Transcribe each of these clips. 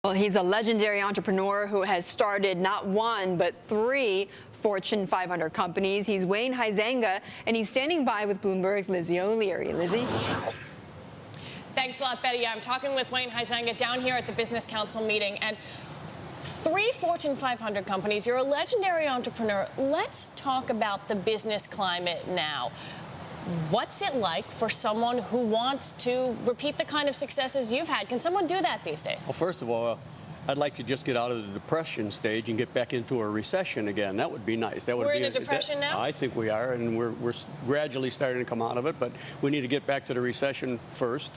Well, he's a legendary entrepreneur who has started not one, but 3 Fortune 500 companies. He's Wayne Huizenga, and he's standing by with Bloomberg's Lizzie OLeary. Lizzie? Thanks a lot, Betty. I'm talking with Wayne Huizenga down here at the Business Council meeting. And 3 Fortune 500 companies. You're a legendary entrepreneur. Let's talk about the business climate now. What's it like for someone who wants to repeat the kind of successes you've had? Can someone do that these days? Well, first of all, I'd like to just get out of the depression stage and get back into a recession again. That would be nice. We're in a depression now? I think we are, and we're gradually starting to come out of it, but we need to get back to the recession first.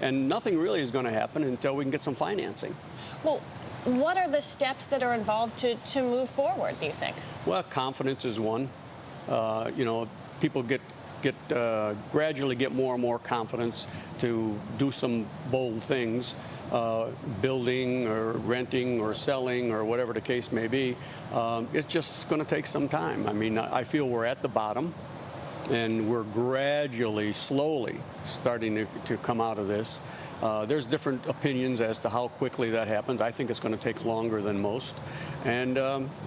And nothing really is going to happen until we can get some financing. Well, what are the steps that are involved to move forward, do you think? Well, confidence is one. People gradually get more and more confidence to do some bold things, building or renting or selling or whatever the case may be. It's just going to take some time. I mean, I feel we're at the bottom, and we're gradually, slowly starting to come out of this. There's different opinions as to how quickly that happens. I think it's going to take longer than most. And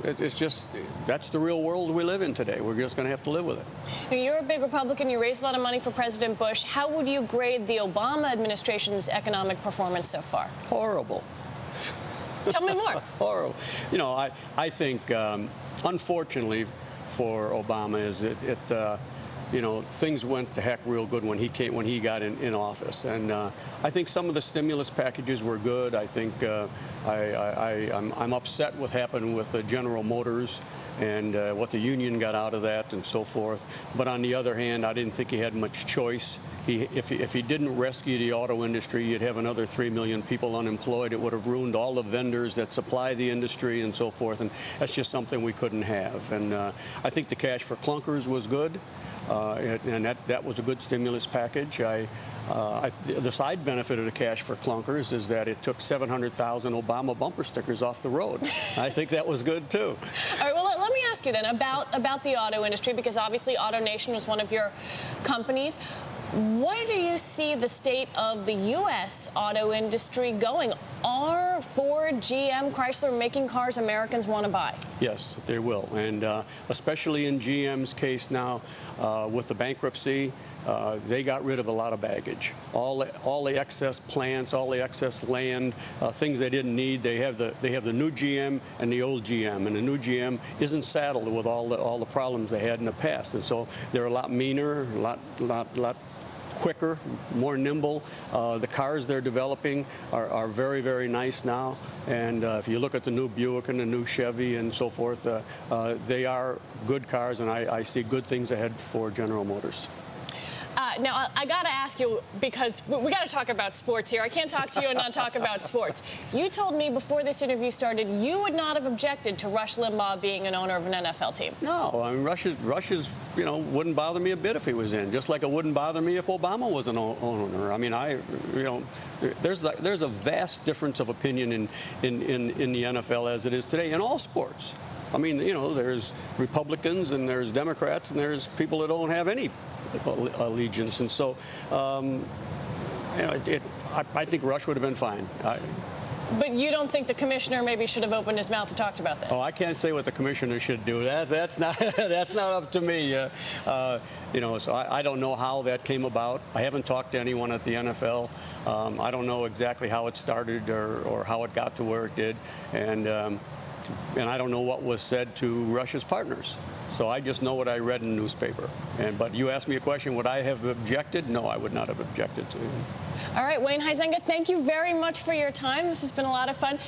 it's just, that's the real world we live in today. We're just going to have to live with it. You're a big Republican. You raised a lot of money for President Bush. How would you grade the Obama administration's economic performance so far? Horrible. Tell me more. Horrible. You know, I think, unfortunately for Obama, is things went to heck real good when he got in office, and I think some of the stimulus packages were good. I think I'm upset what happened with General Motors and what the union got out of that and so forth. But on the other hand, I didn't think he had much choice. If he didn't rescue the auto industry, you'd have another 3 million people unemployed. It would have ruined all the vendors that supply the industry and so forth. And that's just something we couldn't have. And I think the cash for clunkers was good. And that was a good stimulus package. The side benefit of the cash for clunkers is that it took 700,000 Obama bumper stickers off the road. I think that was good, too. All right, well, let me ask you then about the auto industry, because obviously AutoNation was one of your companies. Where do you see the state of the U.S. auto industry going? Are Ford, GM, Chrysler making cars Americans want to buy? Yes, they will. And especially in GM's case now, with the bankruptcy, they got rid of a lot of baggage. All the excess plants, all the excess land, things they didn't need. They have the new GM and the old GM, and the new GM isn't saddled with all the problems they had in the past, and so they're a lot meaner, a lot quicker, more nimble. The cars they're developing are very, very nice now. And if you look at the new Buick and the new Chevy and so forth, they are good cars, and I see good things ahead for General Motors. Now, I got to ask you, because we got to talk about sports here. I can't talk to you and not talk about sports. You told me before this interview started you would not have objected to Rush Limbaugh being an owner of an NFL team. No, I mean, Rush wouldn't bother me a bit if he was in, just like it wouldn't bother me if Obama was an owner. I mean, there's a vast difference of opinion in the NFL as it is today in all sports. I mean, there's Republicans and there's Democrats and there's people that don't have any allegiance, and so I think Rush would have been fine. But you don't think the commissioner maybe should have opened his mouth and talked about this? Oh, I can't say what the commissioner should do. That's not up to me. So I don't know how that came about. I haven't talked to anyone at the NFL. I don't know exactly how it started or how it got to where it did, and I don't know what was said to Rush's partners. So I just know what I read in the newspaper. But you asked me a question, would I have objected? No, I would not have objected to him. All right, Wayne Huizenga, thank you very much for your time. This has been a lot of fun.